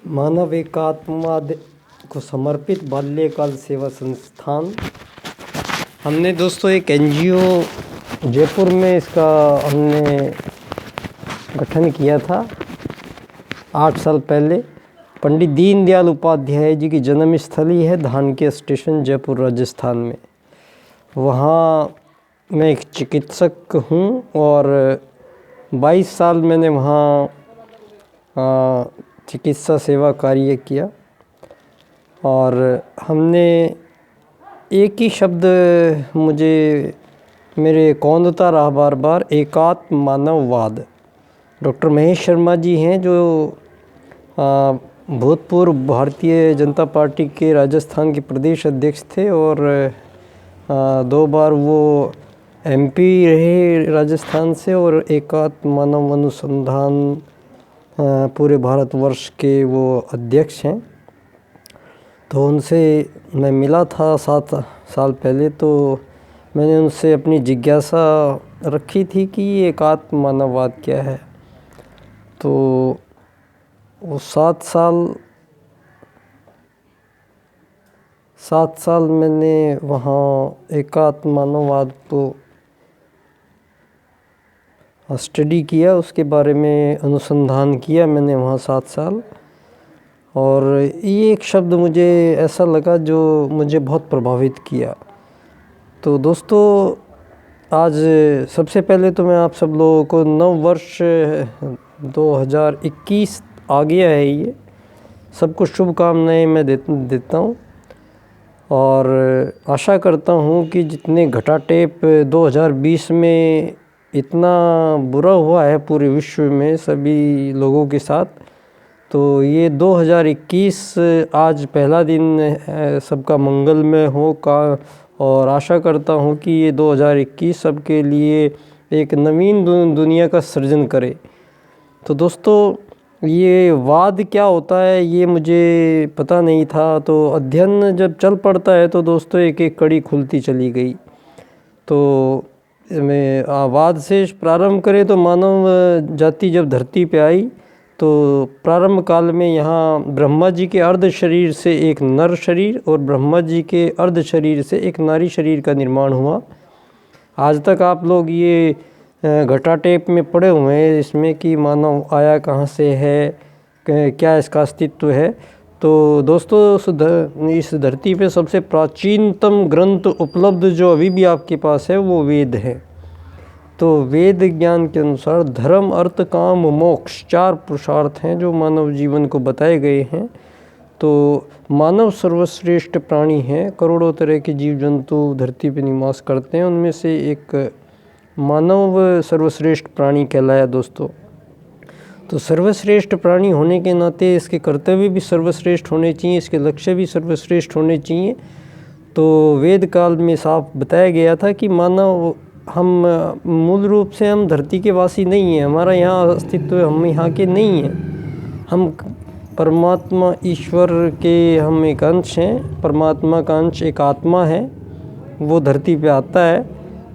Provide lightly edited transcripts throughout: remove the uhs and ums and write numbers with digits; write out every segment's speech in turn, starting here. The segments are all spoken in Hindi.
मानव एकात्मवाद को समर्पित बाल्यकाल सेवा संस्थान। हमने दोस्तों एक एनजीओ जयपुर में इसका हमने गठन किया था 8 साल पहले। पंडित दीनदयाल उपाध्याय जी की जन्मस्थली है धानक्या स्टेशन, जयपुर राजस्थान में। वहाँ मैं एक चिकित्सक हूँ और 22 साल मैंने वहाँ चिकित्सा सेवा कार्य किया। और हमने एक ही शब्द मुझे मेरे कौंधता रहा बार बार, एकात्म मानववाद। डॉक्टर महेश शर्मा जी हैं जो भूतपूर्व भारतीय जनता पार्टी के राजस्थान के प्रदेश अध्यक्ष थे और 2 बार वो एमपी रहे राजस्थान से और एकात्म मानव अनुसंधान पूरे भारतवर्ष के वो अध्यक्ष हैं। तो उनसे मैं मिला था 7 साल पहले। तो मैंने उनसे अपनी जिज्ञासा रखी थी कि ये एकात्म मानववाद क्या है। तो वो 7 साल मैंने वहाँ एकात्म मानववाद को स्टडी किया, उसके बारे में अनुसंधान किया मैंने वहाँ 7 साल। और ये एक शब्द मुझे ऐसा लगा जो मुझे बहुत प्रभावित किया। तो दोस्तों आज सबसे पहले तो मैं आप सब लोगों को नव वर्ष 2021 आ गया है, ये सबको शुभकामनाएं मैं देता हूँ। और आशा करता हूँ कि जितने घटाटेप 2020 में इतना बुरा हुआ है पूरे विश्व में सभी लोगों के साथ, तो ये 2021 आज पहला दिन सबका मंगलमय हो का। और आशा करता हूँ कि ये 2021 सबके लिए एक नवीन दुनिया का सृजन करे। तो दोस्तों ये वाद क्या होता है ये मुझे पता नहीं था। तो अध्ययन जब चल पड़ता है तो दोस्तों एक एक कड़ी खुलती चली गई। तो मैं वाद से प्रारंभ करें तो मानव जाति जब धरती पे आई तो प्रारंभ काल में यहाँ ब्रह्मा जी के अर्ध शरीर से एक नर शरीर और ब्रह्मा जी के अर्ध शरीर से एक नारी शरीर का निर्माण हुआ। आज तक आप लोग ये घटाटेप में पड़े हुए हैं इसमें कि मानव आया कहाँ से है, क्या इसका अस्तित्व है। तो दोस्तों इस धरती पे सबसे प्राचीनतम ग्रंथ उपलब्ध जो अभी भी आपके पास है वो वेद है। तो वेद ज्ञान के अनुसार धर्म अर्थ काम मोक्ष 4 पुरुषार्थ हैं जो मानव जीवन को बताए गए हैं। तो मानव सर्वश्रेष्ठ प्राणी हैं। करोड़ों तरह के जीव जंतु धरती पर निवास करते हैं, उनमें से एक मानव सर्वश्रेष्ठ प्राणी कहलाया दोस्तों। तो सर्वश्रेष्ठ प्राणी होने के नाते इसके कर्तव्य भी सर्वश्रेष्ठ होने चाहिए, इसके लक्ष्य भी सर्वश्रेष्ठ होने चाहिए। तो वेद काल में साफ बताया गया था कि मानव हम मूल रूप से हम धरती के वासी नहीं हैं, हमारा यहाँ अस्तित्व हम यहाँ के नहीं हैं। हम परमात्मा ईश्वर के हम एक अंश हैं। परमात्मा का अंश एक आत्मा है, वो धरती पे आता है।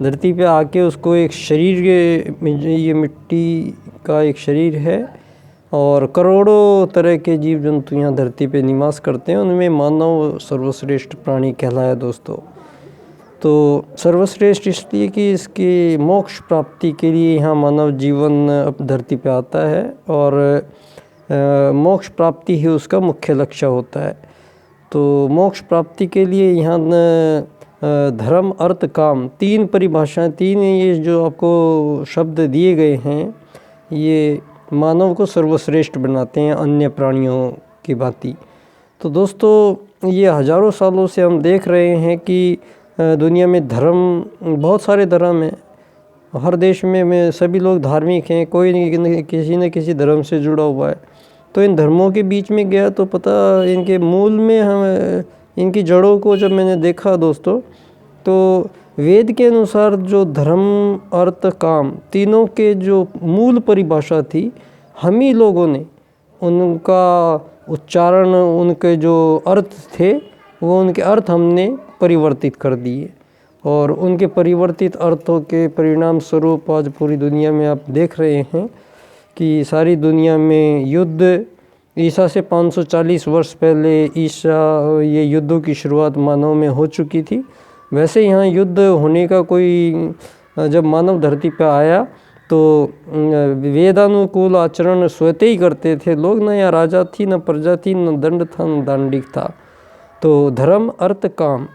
धरती पे आके उसको एक शरीर, ये मिट्टी का एक शरीर है और करोड़ों तरह के जीव जंतु यहाँ धरती पे निवास करते हैं, उनमें मानव सर्वश्रेष्ठ प्राणी कहलाया दोस्तों। तो सर्वश्रेष्ठ इसलिए कि इसकी मोक्ष प्राप्ति के लिए यहाँ मानव जीवन अब धरती पे आता है और मोक्ष प्राप्ति ही उसका मुख्य लक्ष्य होता है। तो मोक्ष प्राप्ति के लिए यहाँ धर्म अर्थ काम 3 परिभाषाएं, 3 ये जो आपको शब्द दिए गए हैं ये मानव को सर्वश्रेष्ठ बनाते हैं अन्य प्राणियों की भांति। तो दोस्तों ये हज़ारों सालों से हम देख रहे हैं कि दुनिया में धर्म, बहुत सारे धर्म हैं। हर देश में सभी लोग धार्मिक हैं, कोई किसी न किसी धर्म से जुड़ा हुआ है। तो इन धर्मों के बीच में गया तो पता इनके मूल में हम इनकी जड़ों को जब मैंने देखा दोस्तों, तो वेद के अनुसार जो धर्म अर्थ काम तीनों के जो मूल परिभाषा थी, हम ही लोगों ने उनका उच्चारण, उनके जो अर्थ थे वो उनके अर्थ हमने परिवर्तित कर दिए। और उनके परिवर्तित अर्थों के परिणाम स्वरूप आज पूरी दुनिया में आप देख रहे हैं कि सारी दुनिया में युद्ध, ईसा से 540 वर्ष पहले ये युद्धों की शुरुआत मानव में हो चुकी थी। वैसे यहाँ युद्ध होने का कोई, जब मानव धरती पर आया तो वेदानुकूल आचरण स्वतः ही करते थे लोग। न यहाँ राजा थी, न प्रजा थी, न दंड था, न दांडिक था। तो धर्म, अर्थ, काम,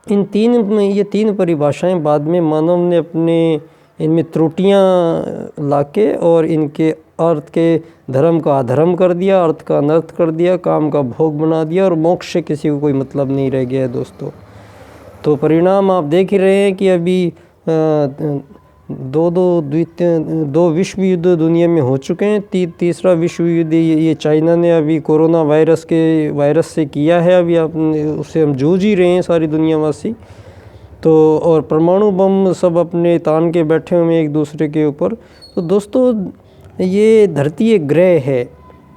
इन तीन में, ये तीन परिभाषाएं बाद में मानव ने अपने इनमें त्रुटियां लाके और इनके अर्थ के धर्म का अधर्म कर दिया, अर्थ का अनर्थ कर दिया, काम का भोग बना दिया और मोक्ष से किसी को कोई मतलब नहीं रह गया है दोस्तों। तो परिणाम आप देख ही रहे हैं कि अभी दो विश्व युद्ध दुनिया में हो चुके हैं। तीसरा विश्व युद्ध ये चाइना ने अभी कोरोना वायरस से किया है। अभी उससे हम जूझ ही रहे हैं सारी दुनियावासी। तो और परमाणु बम सब अपने तान के बैठे हुए एक दूसरे के ऊपर। तो दोस्तों, ये धरती एक ग्रह है।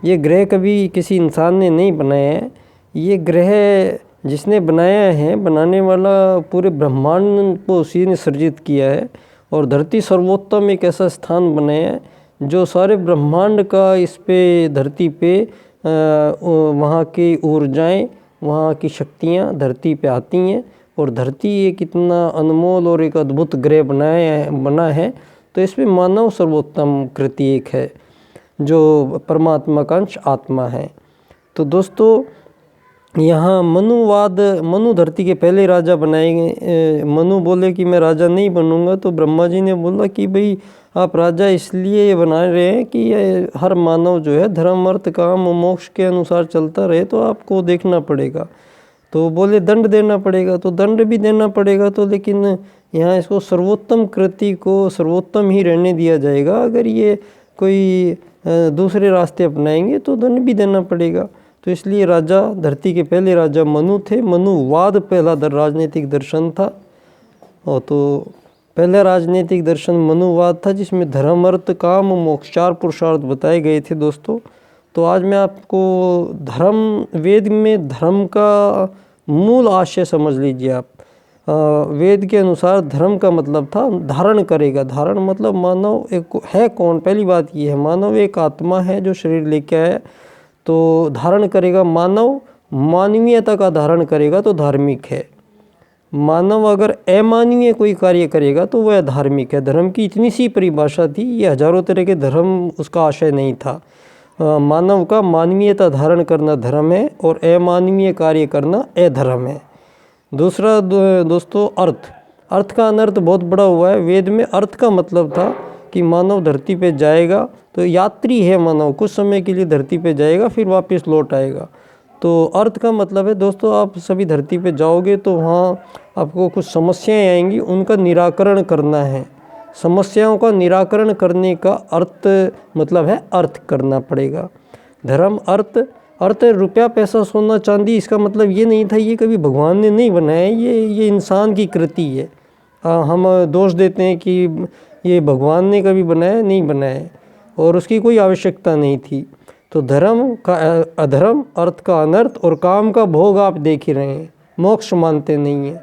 ये ग्रह कभी किसी इंसान ने नहीं बनाया है। ये ग्रह जिसने बनाया है, बनाने वाला पूरे ब्रह्मांड को उसी ने सृजित किया है। और धरती सर्वोत्तम एक ऐसा स्थान बनाया है जो सारे ब्रह्मांड का इस पे धरती पे वहाँ की ऊर्जाएं, वहाँ की शक्तियाँ धरती पे आती हैं। और धरती एक इतना अनमोल और एक अद्भुत ग्रह बना है। तो इसमें मानव सर्वोत्तम कृति एक है जो परमात्मा का अंश आत्मा है। तो दोस्तों, यहाँ मनु धरती के पहले राजा बनाए गए। मनु बोले कि मैं राजा नहीं बनूंगा। तो ब्रह्मा जी ने बोला कि भाई आप राजा इसलिए बना रहे हैं कि हर मानव जो है धर्म, अर्थ, काम और मोक्ष के अनुसार चलता रहे, तो आपको देखना पड़ेगा। तो बोले दंड देना पड़ेगा। तो दंड भी देना पड़ेगा, तो लेकिन यहाँ इसको सर्वोत्तम कृति को सर्वोत्तम ही रहने दिया जाएगा। अगर ये कोई दूसरे रास्ते अपनाएंगे तो दंड भी देना पड़ेगा। तो इसलिए राजा, धरती के पहले राजा मनु थे। मनुवाद पहला राजनीतिक दर्शन था। और तो पहला राजनीतिक दर्शन मनुवाद था, जिसमें धर्म, अर्थ, काम और मोक्ष 4 पुरुषार्थ बताए गए थे दोस्तों। तो आज मैं आपको वेद में धर्म का मूल आशय समझ लीजिए आप। वेद के अनुसार धर्म का मतलब था धारण करेगा। धारण मतलब मानव एक है कौन? पहली बात ये है, मानव एक आत्मा है जो शरीर लेके आया। तो धारण करेगा, मानव मानवीयता का धारण करेगा तो धार्मिक है। मानव अगर अमानवीय कोई कार्य करेगा तो वह धार्मिक है। धर्म की इतनी सी परिभाषा थी, ये हजारों तरह के धर्म उसका आशय नहीं था। मानव का मानवीयता धारण करना धर्म है और अमानवीय कार्य करना अधर्म है। दूसरा दोस्तों, अर्थ का अनर्थ बहुत बड़ा हुआ है। वेद में अर्थ का मतलब था कि मानव धरती पे जाएगा, तो यात्री है मानव, कुछ समय के लिए धरती पे जाएगा फिर वापस लौट आएगा। तो अर्थ का मतलब है दोस्तों, आप सभी धरती पे जाओगे तो वहाँ आपको कुछ समस्याएं आएंगी, उनका निराकरण करना है। समस्याओं का निराकरण करने का अर्थ मतलब है अर्थ करना पड़ेगा। धर्म, अर्थ रुपया, पैसा, सोना, चांदी, इसका मतलब ये नहीं था ये कभी भगवान ने नहीं बनाया, ये इंसान की कृति है। हम दोष देते हैं कि ये भगवान ने कभी बनाया, नहीं बनाया और उसकी कोई आवश्यकता नहीं थी। तो धर्म का अधर्म, अर्थ का अनर्थ और काम का भोग आप देख ही रहे हैं। मोक्ष मानते नहीं हैं।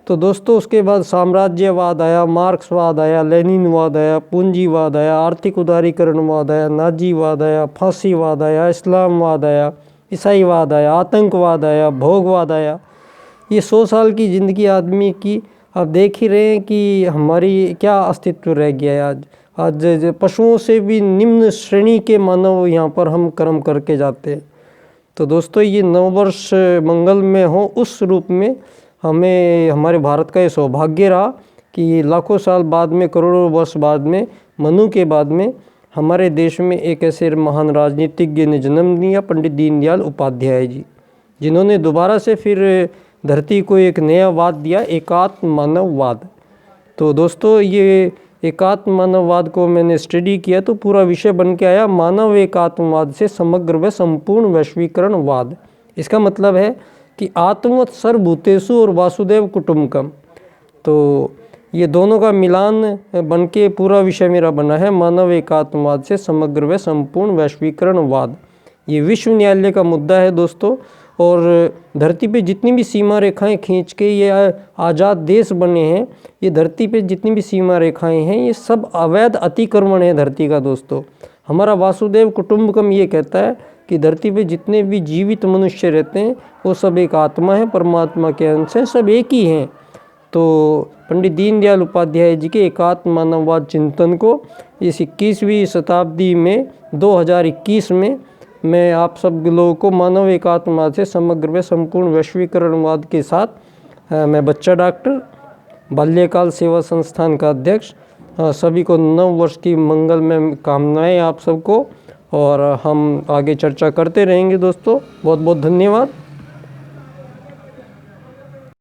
तो दोस्तों, उसके बाद साम्राज्यवाद आया, मार्क्सवाद आया, लेनिनवाद आया, पूंजीवाद आया, आर्थिक उदारीकरणवाद आया, नाजीवाद आया, फांसीवाद आया, इस्लामवाद आया, ईसाईवाद आया, आतंकवाद आया, भोगवाद आया। ये 100 साल की ज़िंदगी आदमी की आप देख ही रहे हैं कि हमारी क्या अस्तित्व रह गया है। आज पशुओं से भी निम्न श्रेणी के मानव यहाँ पर हम कर्म करके जाते हैं। तो दोस्तों, ये नववर्ष मंगल में हो उस रूप में हमें, हमारे भारत का ये सौभाग्य रहा कि लाखों साल बाद में, करोड़ों वर्ष बाद में, मनु के बाद में हमारे देश में एक ऐसे महान राजनीतिज्ञ ने जन्म लिया, पंडित दीनदयाल उपाध्याय जी, जिन्होंने दोबारा से फिर धरती को एक नया वाद दिया, एकात्म मानववाद। तो दोस्तों, ये एकात्म मानववाद को मैंने स्टडी किया तो पूरा विषय बन के आया मानव एकात्मवाद से समग्र व संपूर्ण वैश्वीकरणवाद। इसका मतलब है कि आत्मवत् सर्वभूतेषु और वासुदेव कुटुम्बकम। तो ये दोनों का मिलान बन के पूरा विषय मेरा बना है, मानव एकात्मवाद से समग्र व संपूर्ण वैश्वीकरणवाद। ये विश्व न्यायालय का मुद्दा है दोस्तों। और धरती पे जितनी भी सीमा रेखाएं खींच के ये आज़ाद देश बने हैं, ये धरती पे जितनी भी सीमा रेखाएं हैं, ये सब अवैध अतिक्रमण है धरती का दोस्तों। हमारा वासुदेव कुटुम्बकम ये कहता है कि धरती पे जितने भी जीवित मनुष्य रहते हैं वो सब एक आत्मा है, परमात्मा के अंश हैं, सब एक ही हैं। तो पंडित दीनदयाल उपाध्याय जी के एकात्म मानववाद चिंतन को इस 21वीं शताब्दी में 2021 में मैं आप सब लोगों को मानव एकात्मवाद से समग्र व संपूर्ण वैश्वीकरणवाद के साथ मैं बच्चा डॉक्टर बाल्यकाल सेवा संस्थान का अध्यक्ष सभी को नव वर्ष की मंगलमय कामनाएं आप सबको, और हम आगे चर्चा करते रहेंगे दोस्तों। बहुत बहुत धन्यवाद।